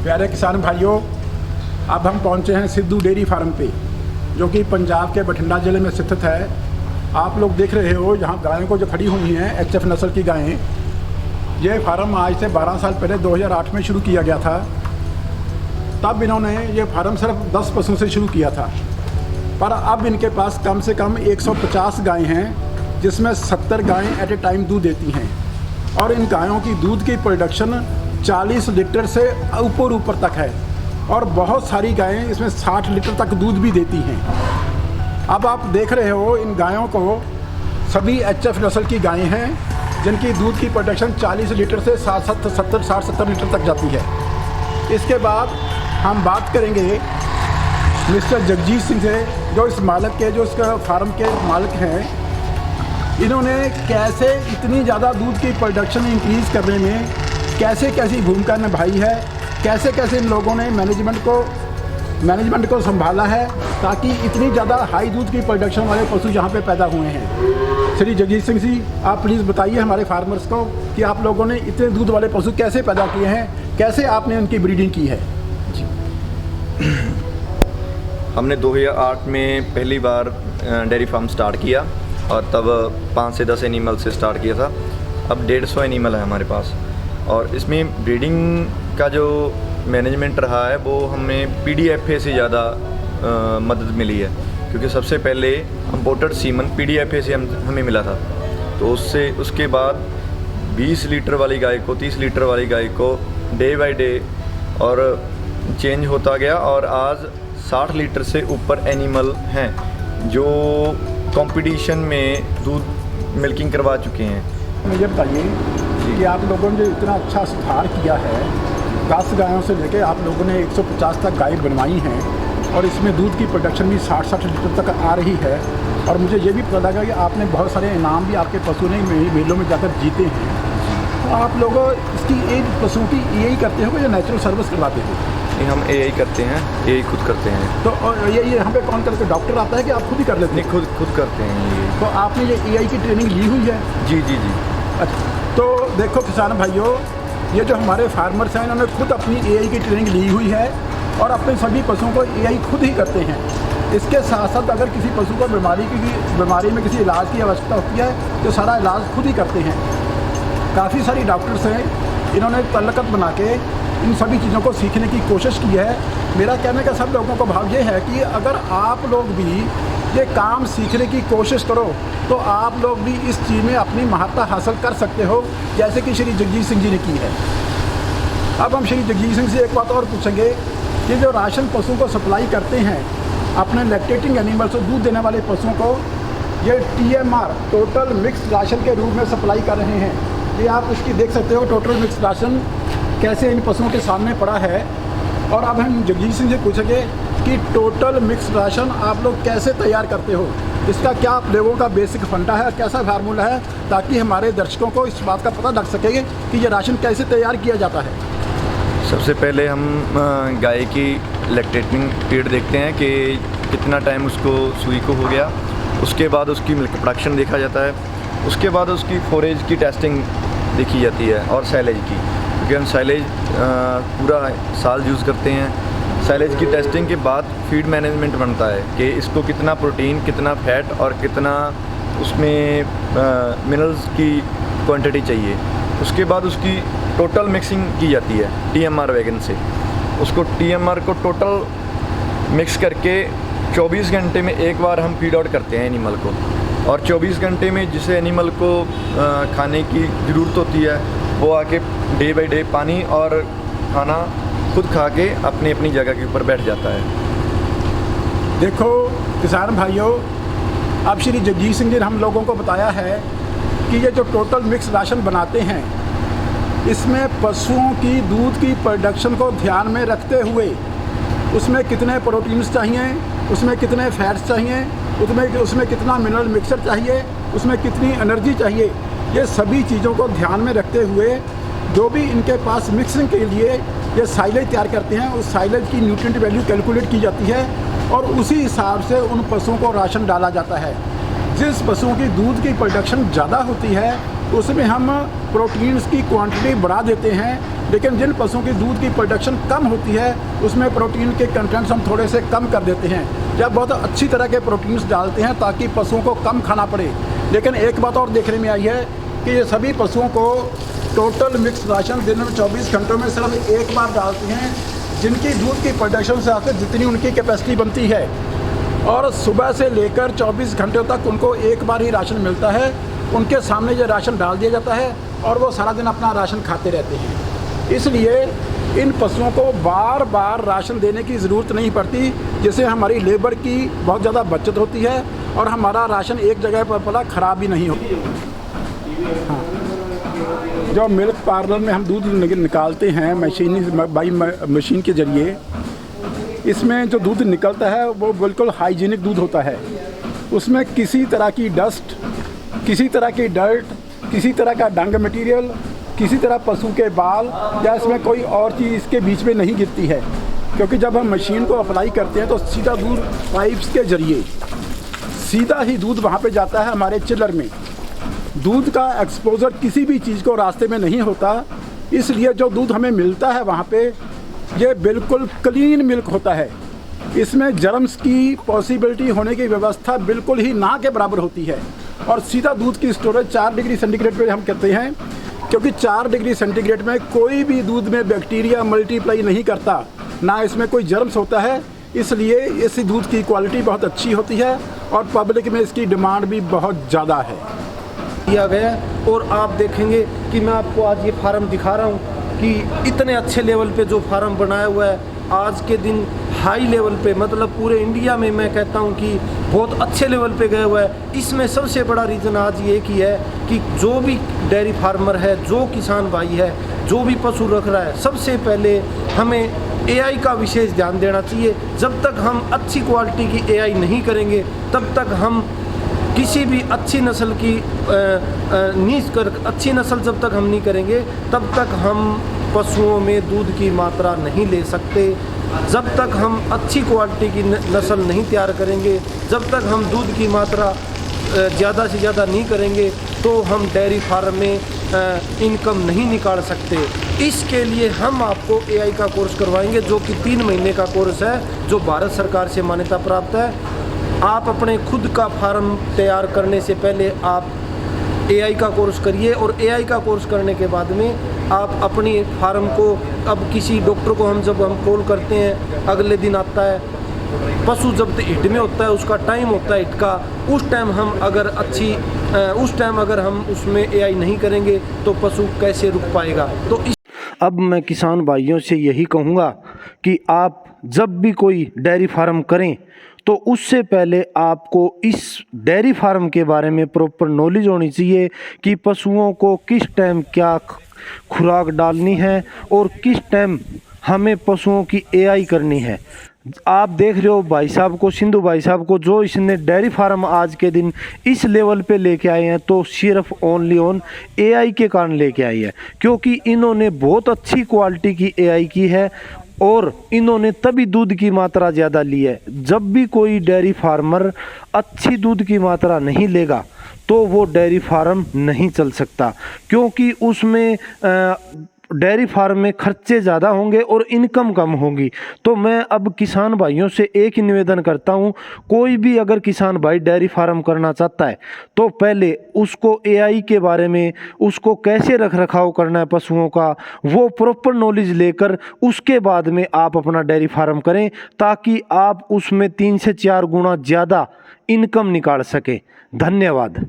प्यारे किसान भाइयों, अब हम पहुंचे हैं सिद्धू डेयरी फार्म पे, जो कि पंजाब के बठिंडा ज़िले में स्थित है। आप लोग देख रहे हो यहाँ गायों को जो खड़ी हुई हैं HF नस्ल की गायें। ये फार्म आज से 12 साल पहले 2008 में शुरू किया गया था। तब इन्होंने ये फार्म सिर्फ 10 पशुओं से शुरू किया था, पर अब इनके पास कम से कम 150 गायें हैं, जिसमें 70 गायें एट ए टाइम दूध देती हैं। और इन गायों की दूध की प्रोडक्शन 40 लीटर से ऊपर तक है, और बहुत सारी गायें इसमें 60 लीटर तक दूध भी देती हैं। अब आप देख रहे हो इन गायों को, सभी HF नस्ल की गायें हैं, जिनकी दूध की प्रोडक्शन 40 लीटर से 60-70 लीटर तक जाती है। इसके बाद हम बात करेंगे मिस्टर जगजीत सिंह से, जो इस मालिक के, जो इसका फार्म के मालिक हैं। इन्होंने कैसे इतनी ज़्यादा दूध की प्रोडक्शन इंक्रीज़ करने में कैसी भूमिका निभाई है, कैसे इन लोगों ने मैनेजमेंट को संभाला है, ताकि इतनी ज़्यादा हाई दूध की प्रोडक्शन वाले पशु यहाँ पे पैदा हुए हैं। श्री जगजीत सिंह जी, आप प्लीज़ बताइए हमारे फार्मर्स को कि आप लोगों ने इतने दूध वाले पशु कैसे पैदा किए हैं, कैसे आपने उनकी ब्रीडिंग की है। जी, हमने 2008 में पहली बार डेयरी फार्म स्टार्ट किया, और तब 5 से 10 एनिमल से स्टार्ट किया था। अब 150 एनिमल है हमारे पास, और इसमें ब्रीडिंग का जो मैनेजमेंट रहा है वो हमें PDFA से ज़्यादा मदद मिली है, क्योंकि सबसे पहले इम्पोर्टेड सीमन PDFA से हमें मिला था। तो उसके बाद 20 लीटर वाली गाय को, 30 लीटर वाली गाय को डे बाय डे और चेंज होता गया, और आज 60 लीटर से ऊपर एनिमल हैं जो कंपटीशन में दूध मिल्किंग करवा चुके हैं। मुझे बताइए कि आप लोगों ने जो इतना अच्छा सुधार किया है, 10 गायों से लेकर आप लोगों ने 150 तक गाय बनवाई हैं, और इसमें दूध की प्रोडक्शन भी 60-60 लीटर तक आ रही है। और मुझे ये भी पता लगा कि आपने बहुत सारे इनाम भी आपके पशु ने मेलों में जाकर जीते हैं। तो आप लोग इसकी एक पशुओं की EAI करते हो या नेचुरल सर्विस करवाते हो? नहीं, हम EAI करते हैं, EAI खुद करते हैं। तो और ये यहाँ पे कौन करते, डॉक्टर आता है कि आप खुद ही कर लेते हैं? नहीं, खुद करते हैं। तो आपने ये EAI की ट्रेनिंग ली हुई है? जी। अच्छा, तो देखो किसान भाइयों, ये जो हमारे फार्मर्स हैं, इन्होंने खुद अपनी EAI की ट्रेनिंग ली हुई है, और अपने सभी पशुओं को EAI खुद ही करते हैं। इसके साथ साथ अगर किसी पशु को बीमारी में किसी इलाज की आवश्यकता होती है, तो सारा इलाज खुद ही करते हैं। काफ़ी सारी डॉक्टर्स हैं, इन्होंने तल्लकत बना के इन सभी चीज़ों को सीखने की कोशिश की है। मेरा कहने का सब लोगों का भाव ये है कि अगर आप लोग भी ये काम सीखने की कोशिश करो, तो आप लोग भी इस चीज़ में अपनी महारत हासिल कर सकते हो, जैसे कि श्री जगजीत सिंह जी ने की है। अब हम श्री जगजीत सिंह से एक बात और पूछेंगे कि जो राशन पशुओं को सप्लाई करते हैं, अपने लैक्टेटिंग एनिमल्स को, दूध देने वाले पशुओं को, ये TMR टोटल मिक्स राशन के रूप में सप्लाई कर रहे हैं। ये आप उसकी देख सकते हो टोटल मिक्स राशन कैसे इन पशुओं के सामने पड़ा है। और अब हम जगजीत सिंह से पूछेंगे कि टोटल मिक्स राशन आप लोग कैसे तैयार करते हो, इसका क्या आप लोगों का बेसिक फंडा है, कैसा फार्मूला है, ताकि हमारे दर्शकों को इस बात का पता लग सके कि ये राशन कैसे तैयार किया जाता है। सबसे पहले हम गाय की लैक्टेटिंग पीरियड देखते हैं कि कितना टाइम उसको सुई को हो गया। उसके बाद उसकी मिल्क प्रोडक्शन देखा जाता है। उसके बाद उसकी फोरेज की टेस्टिंग देखी जाती है, और साइलेज की, क्योंकि हम साइलेज पूरा साल यूज़ करते हैं। साइलेज की टेस्टिंग के बाद फीड मैनेजमेंट बनता है कि इसको कितना प्रोटीन, कितना फैट और कितना उसमें मिनरल्स की क्वांटिटी चाहिए। उसके बाद उसकी टोटल मिक्सिंग की जाती है TMR वैगन से। उसको TMR को टोटल मिक्स करके 24 घंटे में एक बार हम फीड आउट करते हैं एनिमल को, और 24 घंटे में जिसे एनिमल को खाने की ज़रूरत होती है, वो आके डे बाय डे पानी और खाना खुद खा के अपनी जगह के ऊपर बैठ जाता है। देखो किसान भाइयों, अब श्री जगजीत सिंह जी ने हम लोगों को बताया है कि ये जो टोटल मिक्स राशन बनाते हैं, इसमें पशुओं की दूध की प्रोडक्शन को ध्यान में रखते हुए उसमें कितने प्रोटीन्स चाहिए, उसमें कितने फैट्स चाहिए, उसमें कितना मिनरल मिक्सचर चाहिए, उसमें कितनी एनर्जी चाहिए, ये सभी चीज़ों को ध्यान में रखते हुए जो भी इनके पास मिक्सिंग के लिए ये साइलेज तैयार करते हैं, उस साइलेज की न्यूट्रिएंट वैल्यू कैलकुलेट की जाती है, और उसी हिसाब से उन पशुओं को राशन डाला जाता है। जिस पशुओं की दूध की प्रोडक्शन ज़्यादा होती है, उसमें हम प्रोटीन्स की क्वांटिटी बढ़ा देते हैं, लेकिन जिन पशुओं की दूध की प्रोडक्शन कम होती है उसमें प्रोटीन के कंटेंट्स हम थोड़े से कम कर देते हैं या बहुत अच्छी तरह के प्रोटीन्स डालते हैं ताकि पशुओं को कम खाना पड़े। लेकिन एक बात और देखने में आई है कि ये सभी पशुओं को टोटल मिक्स राशन दिन में 24 घंटों में सिर्फ एक बार डालते हैं, जिनकी दूध की प्रोडक्शन से आकर जितनी उनकी कैपेसिटी बनती है, और सुबह से लेकर 24 घंटे तक उनको एक बार ही राशन मिलता है। उनके सामने ये राशन डाल दिया जाता है और वो सारा दिन अपना राशन खाते रहते हैं। इसलिए इन पशुओं को बार बार राशन देने की ज़रूरत नहीं पड़ती, जिससे हमारी लेबर की बहुत ज़्यादा बचत होती है और हमारा राशन एक जगह पर पड़ा ख़राब भी नहीं होती। हाँ, जो मिल्क पार्लर में हम दूध निकालते हैं मशीन के ज़रिए, इसमें जो दूध निकलता है वो बिल्कुल हाइजीनिक दूध होता है। उसमें किसी तरह की डस्ट, किसी तरह की डर्ट, किसी तरह का डंग मटेरियल, किसी तरह पशु के बाल या इसमें कोई और चीज़ इसके बीच में नहीं गिरती है, क्योंकि जब हम मशीन को अप्लाई करते हैं तो सीधा दूध पाइप्स के ज़रिए सीधा ही दूध वहाँ पे जाता है हमारे चिलर में। दूध का एक्सपोजर किसी भी चीज़ को रास्ते में नहीं होता, इसलिए जो दूध हमें मिलता है वहाँ पे ये बिल्कुल क्लीन मिल्क होता है। इसमें जर्म्स की पॉसिबिलिटी होने की व्यवस्था बिल्कुल ही ना के बराबर होती है। और सीधा दूध की स्टोरेज 4 डिग्री सेंटीग्रेड पे हम कहते हैं, क्योंकि 4 डिग्री सेंटीग्रेड में कोई भी दूध में बैक्टीरिया मल्टीप्लाई नहीं करता, ना इसमें कोई जर्म्स होता है। इसलिए इस दूध की क्वालिटी बहुत अच्छी होती है और पब्लिक में इसकी डिमांड भी बहुत ज़्यादा है। किया गया है। और आप देखेंगे कि मैं आपको आज ये फार्म दिखा रहा हूँ कि इतने अच्छे लेवल पे जो फार्म बनाया हुआ है, आज के दिन हाई लेवल पे, मतलब पूरे इंडिया में मैं कहता हूँ कि बहुत अच्छे लेवल पे गया हुआ है। इसमें सबसे बड़ा रीज़न आज ये की है कि जो भी डेयरी फार्मर है, जो किसान भाई है, जो भी पशु रख रहा है, सबसे पहले हमें एआई का विशेष ध्यान देना चाहिए। जब तक हम अच्छी क्वालिटी की एआई नहीं करेंगे तब तक हम किसी भी अच्छी नस्ल की अच्छी नस्ल जब तक हम नहीं करेंगे तब तक हम पशुओं में दूध की मात्रा नहीं ले सकते। जब तक हम अच्छी क्वालिटी की नस्ल नहीं तैयार करेंगे, जब तक हम दूध की मात्रा ज़्यादा से ज़्यादा नहीं करेंगे तो हम डेयरी फार्म में इनकम नहीं निकाल सकते। इसके लिए हम आपको एआई का कोर्स करवाएंगे, जो कि 3 महीने का कोर्स है, जो भारत सरकार से मान्यता प्राप्त है। आप अपने खुद का फार्म तैयार करने से पहले आप एआई का कोर्स करिए, और एआई का कोर्स करने के बाद में आप अपनी फार्म को, अब किसी डॉक्टर को जब हम कॉल करते हैं, अगले दिन आता है, पशु जब हिट में होता है, उसका टाइम होता है हिट का, उस टाइम अगर हम उसमें एआई नहीं करेंगे तो पशु कैसे रुक पाएगा। तो अब मैं किसान भाइयों से यही कहूँगा कि आप जब भी कोई डेयरी फार्म करें तो उससे पहले आपको इस डेयरी फार्म के बारे में प्रॉपर नॉलेज होनी चाहिए कि पशुओं को किस टाइम क्या खुराक डालनी है और किस टाइम हमें पशुओं की एआई करनी है। आप देख रहे हो भाई साहब को, सिंधु भाई साहब को, जो इसने डेयरी फार्म आज के दिन इस लेवल पे लेके आए हैं, तो सिर्फ ओनली ऑन एआई के कारण लेके आई है, क्योंकि इन्होंने बहुत अच्छी क्वालिटी की एआई की है और इन्होंने तभी दूध की मात्रा ज़्यादा ली है। जब भी कोई डेयरी फार्मर अच्छी दूध की मात्रा नहीं लेगा तो वो डेयरी फार्म नहीं चल सकता, क्योंकि उसमें डेयरी फार्म में खर्चे ज़्यादा होंगे और इनकम कम होगी। तो मैं अब किसान भाइयों से एक ही निवेदन करता हूँ, कोई भी अगर किसान भाई डेयरी फार्म करना चाहता है तो पहले उसको एआई के बारे में, उसको कैसे रख रखाव करना है पशुओं का, वो प्रॉपर नॉलेज लेकर उसके बाद में आप अपना डेयरी फार्म करें, ताकि आप उसमें 3 से 4 गुना ज़्यादा इनकम निकाल सकें। धन्यवाद।